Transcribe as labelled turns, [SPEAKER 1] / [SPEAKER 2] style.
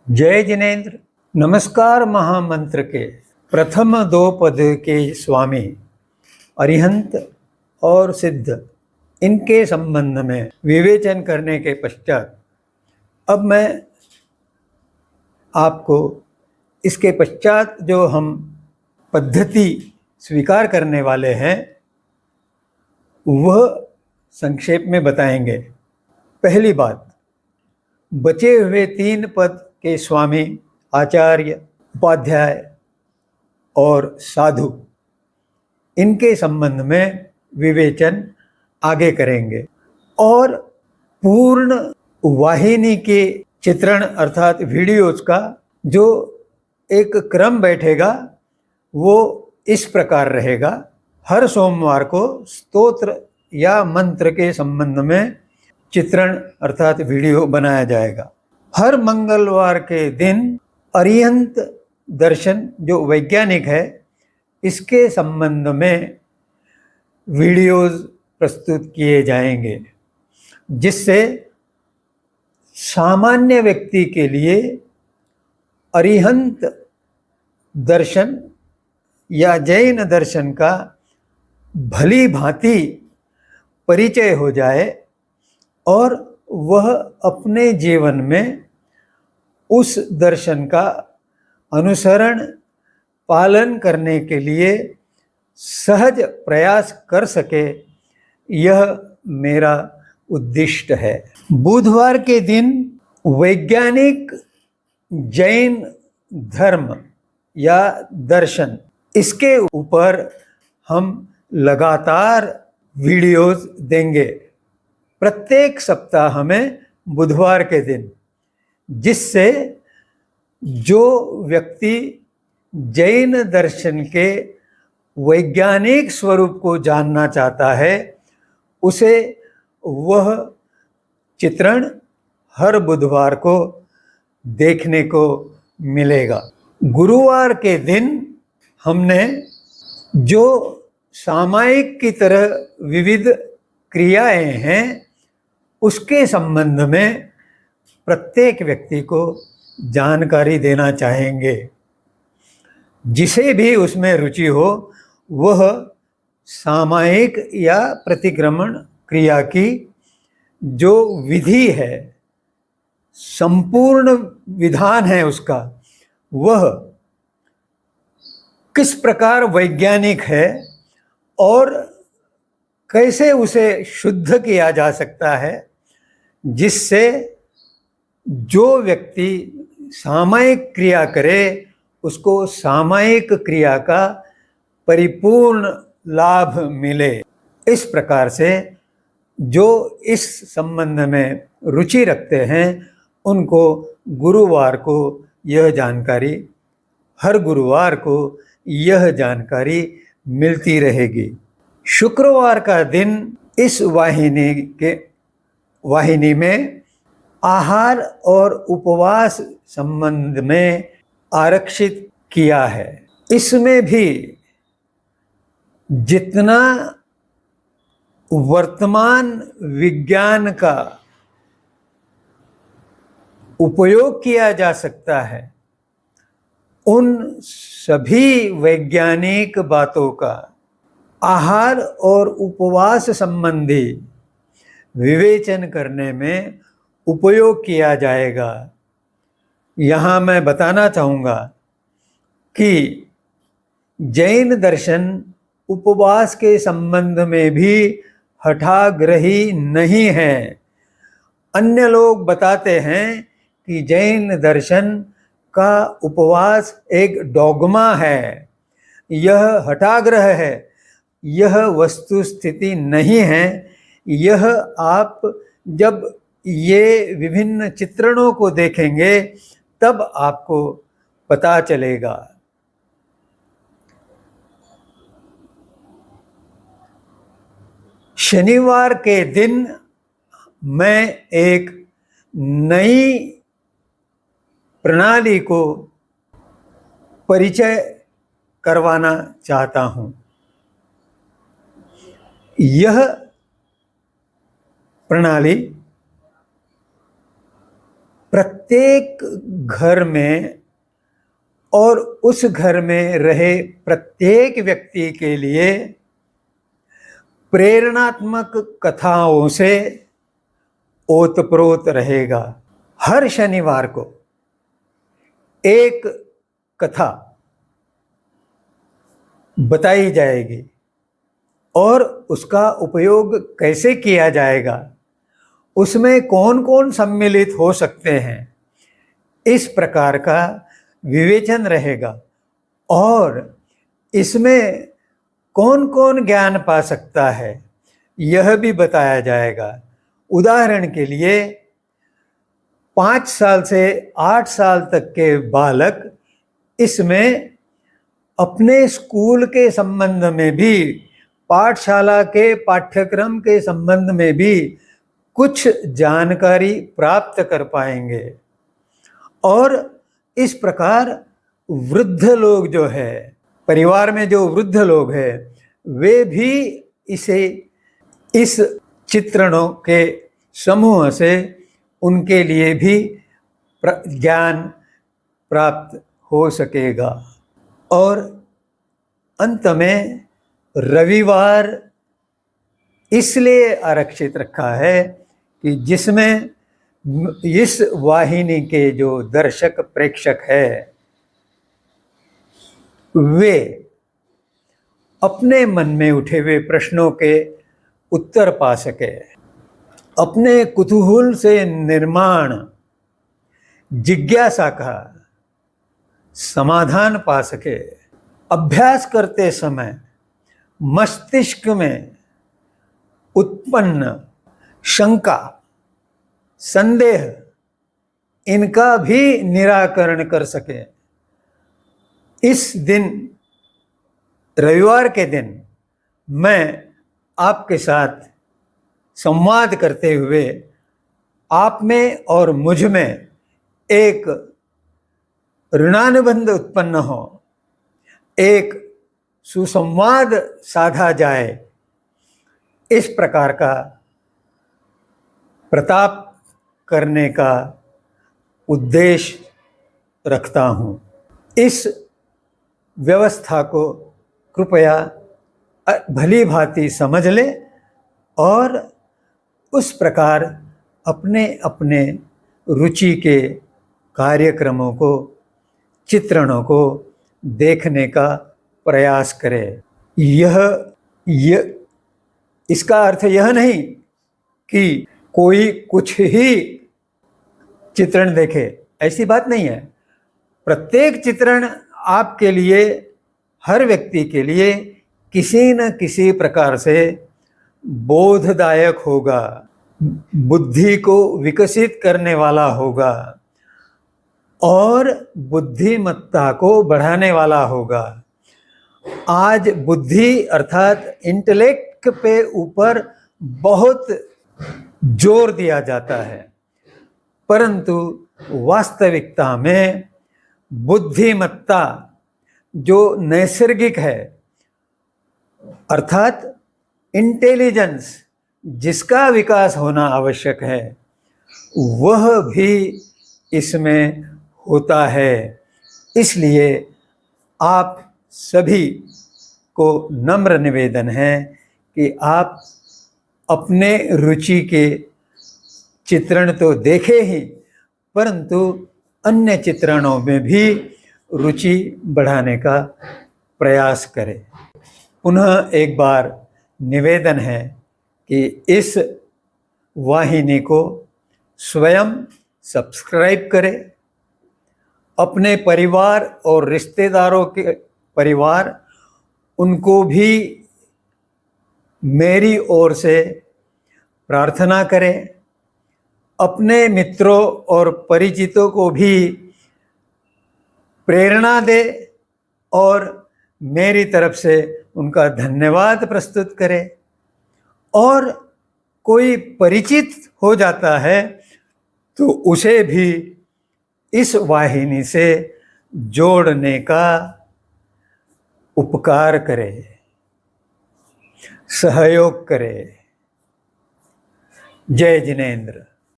[SPEAKER 1] जय जिनेन्द्र। नमस्कार। महामंत्र के प्रथम दो पद के स्वामी अरिहंत और सिद्ध, इनके संबंध में विवेचन करने के पश्चात अब मैं आपको इसके पश्चात जो हम पद्धति स्वीकार करने वाले हैं वह संक्षेप में बताएंगे। पहली बात, बचे हुए 3 पद के स्वामी आचार्य, उपाध्याय और साधु, इनके संबंध में विवेचन आगे करेंगे और पूर्ण वाहिनी के चित्रण अर्थात वीडियोज का जो एक क्रम बैठेगा वो इस प्रकार रहेगा। हर सोमवार को स्तोत्र या मंत्र के संबंध में चित्रण अर्थात वीडियो बनाया जाएगा। हर मंगलवार के दिन अरिहंत दर्शन जो वैज्ञानिक है इसके संबंध में वीडियोज प्रस्तुत किए जाएंगे, जिससे सामान्य व्यक्ति के लिए अरिहंत दर्शन या जैन दर्शन का भली भांति परिचय हो जाए और वह अपने जीवन में उस दर्शन का अनुसरण पालन करने के लिए सहज प्रयास कर सके, यह मेरा उद्दिष्ट है। बुधवार के दिन वैज्ञानिक जैन धर्म या दर्शन, इसके ऊपर हम लगातार वीडियोज देंगे प्रत्येक सप्ताह में बुधवार के दिन, जिससे जो व्यक्ति जैन दर्शन के वैज्ञानिक स्वरूप को जानना चाहता है उसे वह चित्रण हर बुधवार को देखने को मिलेगा। गुरुवार के दिन हमने जो सामायिक की तरह विविध क्रियाएं हैं उसके संबंध में प्रत्येक व्यक्ति को जानकारी देना चाहेंगे। जिसे भी उसमें रुचि हो वह सामायिक या प्रतिक्रमण क्रिया की जो विधि है, संपूर्ण विधान है उसका, वह किस प्रकार वैज्ञानिक है और कैसे उसे शुद्ध किया जा सकता है, जिससे जो व्यक्ति सामायिक क्रिया करे उसको सामायिक क्रिया का परिपूर्ण लाभ मिले। इस प्रकार से जो इस संबंध में रुचि रखते हैं उनको गुरुवार को यह जानकारी, हर गुरुवार को यह जानकारी मिलती रहेगी। शुक्रवार का दिन इस वाहिनी में आहार और उपवास संबंध में आरक्षित किया है। इसमें भी जितना वर्तमान विज्ञान का उपयोग किया जा सकता है उन सभी वैज्ञानिक बातों का आहार और उपवास संबंधी विवेचन करने में उपयोग किया जाएगा। यहाँ मैं बताना चाहूँगा कि जैन दर्शन उपवास के संबंध में भी हठाग्रही नहीं है। अन्य लोग बताते हैं कि जैन दर्शन का उपवास एक डॉगमा है, यह हठाग्रह है। यह वस्तु स्थिति नहीं है। यह आप जब ये विभिन्न चित्रणों को देखेंगे तब आपको पता चलेगा। शनिवार के दिन मैं एक नई प्रणाली को परिचय करवाना चाहता हूँ। यह प्रणाली प्रत्येक घर में और उस घर में रहे प्रत्येक व्यक्ति के लिए प्रेरणात्मक कथाओं से ओतप्रोत रहेगा। हर शनिवार को एक कथा बताई जाएगी और उसका उपयोग कैसे किया जाएगा, उसमें कौन कौन सम्मिलित हो सकते हैं, इस प्रकार का विवेचन रहेगा। और इसमें कौन कौन ज्ञान पा सकता है यह भी बताया जाएगा। उदाहरण के लिए 5 साल से 8 साल तक के बालक इसमें अपने स्कूल के संबंध में भी, पाठशाला के पाठ्यक्रम के संबंध में भी कुछ जानकारी प्राप्त कर पाएंगे। और इस प्रकार वृद्ध लोग जो है, परिवार में जो वृद्ध लोग हैं, वे भी इस चित्रणों के समूह से उनके लिए भी ज्ञान प्राप्त हो सकेगा। और अंत में रविवार इसलिए आरक्षित रखा है कि जिसमें इस वाहिनी के जो दर्शक प्रेक्षक है वे अपने मन में उठे हुए प्रश्नों के उत्तर पा सके, अपने कुतूहल से निर्माण जिज्ञासा का समाधान पा सके। अभ्यास करते समय मस्तिष्क में उत्पन्न शंका, संदेह, इनका भी निराकरण कर सके। इस दिन, रविवार के दिन, मैं आपके साथ संवाद करते हुए आप में और मुझ में एक ऋणानुबंध उत्पन्न हो, एक सुसंवाद साधा जाए, इस प्रकार का प्रताप करने का उद्देश्य रखता हूँ। इस व्यवस्था को कृपया भली भांति समझ ले और उस प्रकार अपने अपने रुचि के कार्यक्रमों को, चित्रणों को देखने का प्रयास करें। इसका अर्थ यह नहीं कि कोई कुछ ही चित्रण देखे, ऐसी बात नहीं है। प्रत्येक चित्रण आपके लिए, हर व्यक्ति के लिए किसी न किसी प्रकार से बोधदायक होगा, बुद्धि को विकसित करने वाला होगा और बुद्धिमत्ता को बढ़ाने वाला होगा। आज बुद्धि अर्थात इंटेलेक्ट पे ऊपर बहुत जोर दिया जाता है, परंतु वास्तविकता में बुद्धिमत्ता जो नैसर्गिक है, अर्थात इंटेलिजेंस जिसका विकास होना आवश्यक है, वह भी इसमें होता है। इसलिए आप सभी को नम्र निवेदन है कि आप अपने रुचि के चित्रण तो देखे ही, परंतु अन्य चित्रणों में भी रुचि बढ़ाने का प्रयास करें। पुनः एक बार निवेदन है कि इस वाहिनी को स्वयं सब्सक्राइब करें, अपने परिवार और रिश्तेदारों के परिवार, उनको भी मेरी ओर से प्रार्थना करें, अपने मित्रों और परिचितों को भी प्रेरणा दे और मेरी तरफ से उनका धन्यवाद प्रस्तुत करें। और कोई परिचित हो जाता है तो उसे भी इस वाहिनी से जोड़ने का उपकार करें, सहयोग करें। जय जिनेंद्र।